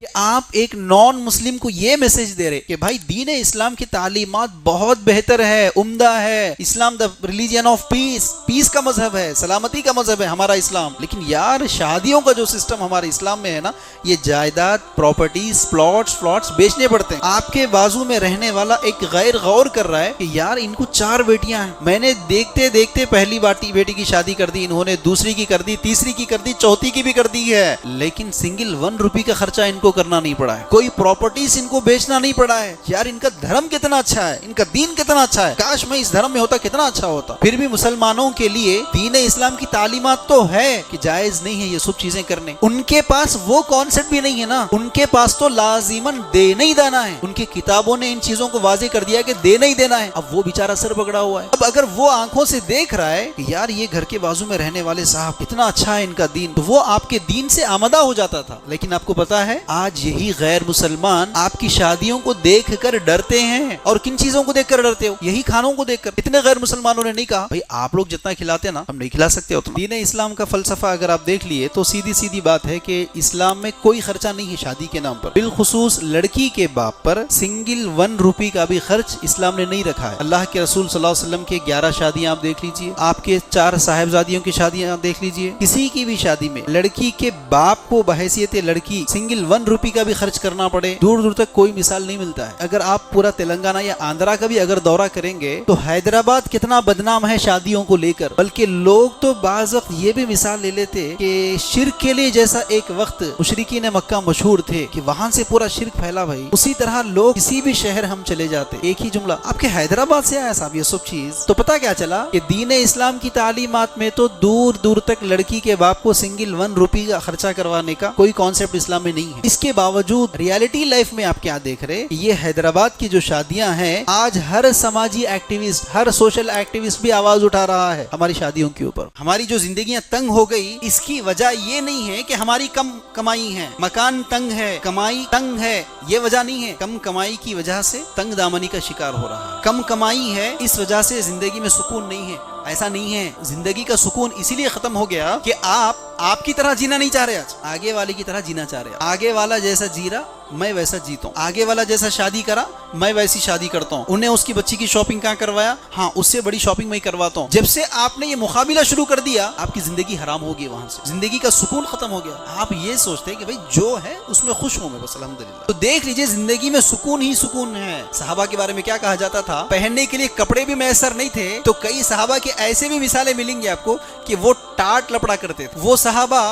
कि आप एक नॉन मुस्लिम को ये मैसेज दे रहे कि भाई दीन इस्लाम की तालीमात बहुत बेहतर है, उम्दा है, Islam the religion of peace, peace का मजहब है, सलामती का मजहब है हमारा इस्लाम। लेकिन यार शादियों का जो सिस्टम हमारे इस्लाम में है ना, ये जायदाद, प्रॉपर्टीज, प्लॉट्स बेचने पड़ते हैं। आपके बाजू में रहने वाला एक गैर गौर कर रहा है कि यार इनको 4 बेटियां हैं, मैंने देखते देखते पहली बेटी की शादी कर दी, इन्होंने दूसरी की कर दी, तीसरी की कर दी, चौथी की भी कर दी है, लेकिन सिंगल 1 रुपए का खर्चा इनको करना नहीं पड़ा है, कोई प्रॉपर्टीज इनको बेचना नहीं पड़ा है। यार इनका धर्म कितना अच्छा है, इनका दीन कितना अच्छा है, काश मैं इस धर्म में होता कितना अच्छा होता। फिर भी मुसलमानों के लिए दीन इस्लाम की तालीमात तो है कि जायज नहीं है ये सब चीजें करने, उनके पास वो कॉन्सेप्ट भी नहीं है ना, उनके पास तो लाजिमन देना ही देना है, उनकी किताबों ने इन चीजों को वाजे कर दिया कि देना ही देना है। अब वो बेचारा सर पकड़ा हुआ है। अब अगर वो आंखों से देख रहा है कि यार ये घर के बाजू में रहने वाले साहब इतना अच्छा है इनका दीन, तो वो आपके दीन से आमदा हो जाता था। लेकिन आपको पता है आज यही गैर मुसलमान आपकी शादियों को देख कर डरते हैं। और किन चीजों को देख कर डरते हो? यही खानों को देखकर। इतने गैर मुसलमानों ने नहीं कहा भाई आप लोग जितना खिलाते ना हम नहीं खिला सकते उतना। दीन इस्लाम का फलसफा अगर आप देख लिए तो सीधी सीधी बात है कि इस्लाम में कोई खर्चा नहीं है शादी के नाम पर, बिलखुसूस लड़की के बाप पर सिंगल 1 रुपए का भी खर्च इस्लाम ने नहीं रखा है। अल्लाह के रसूल सल्लल्लाहु अलैहि वसल्लम के 11 शादियां आप देख लीजिए, आपके 4 साहिबजादियों की शादियां आप देख लीजिए, किसी की भी शादी में लड़की के बाप को बहैसियत लड़की सिंगल 1 रुपए का भी खर्च करना पड़े, दूर दूर तक कोई मिसाल नहीं मिलता है। अगर आप पूरा तेलंगाना या आंध्रा का भी अगर दौरा करेंगे तो हैदराबाद कितना बदनाम है शादियों को लेकर। बल्कि लोग तो बाज़ वक्त ये भी मिसाल ले लेते कि शिर्क के लिए जैसा एक वक्त मुशरिकीन मक्का मशहूर थे कि वहां से पूरा शिर्क फैला भाई, उसी तरह लोग किसी भी शहर हम चले जाते, एक ही जुमला आपके हैदराबाद से आया साहब ये सब चीज। तो पता क्या चला कि दीन इस्लाम की तालीमात में तो दूर दूर तक लड़की के बाप को सिंगल 1 रुपए का खर्चा करवाने का कोई कॉन्सेप्ट इस्लाम में नहीं है। इसके बावजूद रियलिटी लाइफ में आप क्या देख रहे, ये हैदराबाद की जो शादियां हैं आज हर समाजी एक्टिविस्ट, हर सोशल एक्टिविस्ट भी आवाज उठा रहा है हमारी शादियों के ऊपर। हमारी जो जिंदगियां तंग हो गई इसकी वजह ये नहीं है कि हमारी कम कमाई है, मकान तंग है, कमाई तंग है, ये वजह नहीं है। कम कमाई की वजह से तंग दामनी का शिकार हो रहा है। कम कमाई है इस वजह से जिंदगी में सुकून नहीं है, ऐसा नहीं है। जिंदगी का सुकून इसीलिए खत्म हो गया कि आप आपकी तरह जीना नहीं चाह रहे, आज आगे वाले की तरह जीना चाह रहे। आगे वाला जैसा जी रहा मैं वैसा जीता हूँ, आगे वाला जैसा शादी करा मैं वैसी शादी करता हूँ। उन्हें उसकी बच्ची की शॉपिंग कहाँ करवाया, हाँ उससे बड़ी शॉपिंग मैं करवाता हूँ। जब से आपने ये मुकाबला शुरू कर दिया आपकी जिंदगी हराम होगी, वहां से जिंदगी का सुकून खत्म हो गया। आप ये सोचते हैं कि भाई जो है उसमें खुश हूं मैं बस अल्हम्दुलिल्लाह। तो देख लीजिए जिंदगी में सुकून ही सुकून है। सहाबा के बारे में क्या कहा जाता था, पहनने के लिए कपड़े भी मैसर नहीं थे तो कई सहाबा के ऐसे भी मिसालें मिलेंगी आपको कि वो टाट लपड़ा करते थे। वो सहाबा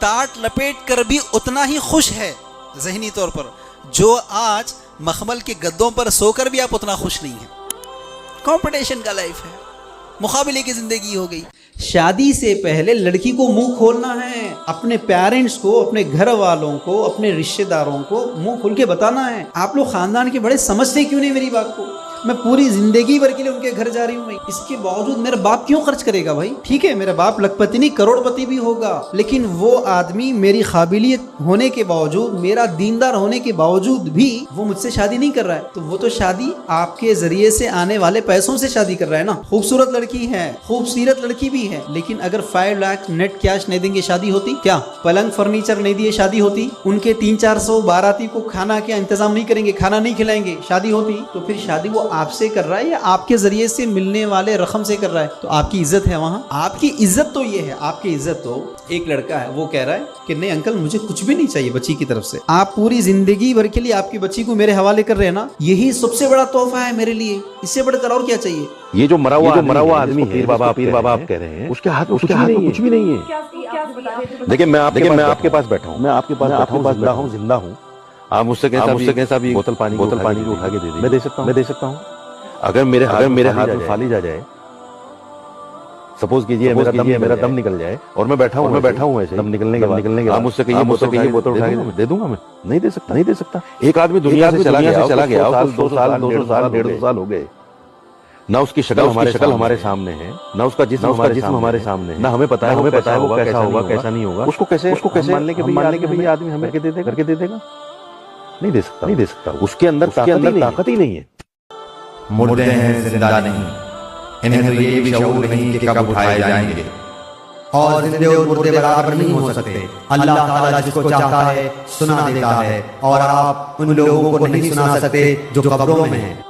टाट लपेट कर भी उतना ही खुश है ज़हनी तौर पर जो आज मखमल के गद्दों पर सोकर भी आप उतना खुश नहीं है। कंपटीशन का लाइफ है, मुकाबले की जिंदगी हो गई। शादी से पहले लड़की को मुंह खोलना है, अपने पेरेंट्स को, अपने घर वालों को, अपने रिश्तेदारों को मुंह खोल के बताना है। आप लोग खानदान के बड़े समझते क्यों नहीं मेरी बात को? मैं पूरी जिंदगी भर के लिए उनके घर जा रही हूँ, इसके बावजूद मेरा बाप क्यों खर्च करेगा भाई? ठीक है मेरा बाप लखपति नहीं करोड़पति भी होगा, लेकिन वो आदमी मेरी काबिलियत होने के बावजूद, मेरा दीनदार होने के बावजूद भी वो मुझसे शादी नहीं कर रहा है। तो वो तो शादी आपके जरिए से आने वाले पैसों से शादी कर रहा है ना। खूबसूरत लड़की है, खूबसूरत लड़की भी है, लेकिन अगर 5 लाख नेट कैश नहीं देंगे शादी होती क्या? पलंग फर्नीचर नहीं दिए शादी होती? उनके 300-400 बाराती को खाना क्या इंतजाम नहीं करेंगे, खाना नहीं खिलाएंगे, शादी होती? तो फिर शादी वो आपसे कर रहा है या आपके जरिए से मिलने वाले रकम से कर रहा है? तो आपकी इज्जत है वहां, आपकी इज्जत तो ये है, आपकी इज्जत तो एक लड़का है वो कह रहा है कि नहीं अंकल मुझे कुछ भी नहीं चाहिए बच्ची की तरफ से। आप पूरी जिंदगी भर के लिए आपकी बच्ची को मेरे हवाले कर रहे हैं ना, यही सबसे बड़ा तोहफा है मेरे लिए, इससे बढ़कर और क्या चाहिए? ये जो मरा हुआ आदमी पीर बाबा आप कह रहे हैं, उसके हाथ में कुछ भी नहीं है। देखिए मैं आपके पास बैठा हूँ, मैं आपके पास बैठा हूँ, जिंदा हूँ। आप मुझसे कैसा भी बोतल पानी को उठा के दे दीजिए, मैं दे सकता हूँ। अगर मेरे हाथ में फालिज आ जाए, सपोज कीजिए मेरा दम निकल जाए और मैं बैठा हूँ ऐसे, दम निकलने के बाद आप मुझसे कहिए बोतल उठा के दे दूंगा, मैं नहीं दे सकता। एक आदमी दुनिया से चला गया, 2 साल 1.5 साल हो गए, ना उसकी शक्ल हमारे सामने है, ना उसका जिस्म हमारे सामने है, ना हमें पता है वो कैसा होगा कैसा नहीं होगा। उसको कैसे मान ले कि भाई आदमी हमें करके दे देगा? नहीं दे सकता। उसके अंदर ताकत ही नहीं है। मुर्दे हैं जिंदा नहीं, इन्हें तो ये भी शऊर नहीं कि कब उठाए जाएंगे। और जिंदे और मुर्दे बराबर नहीं हो सकते। अल्लाह ताला जिसको चाहता है सुना देता है, और आप उन लोगों को नहीं सुना सकते जो कब्रों में हैं।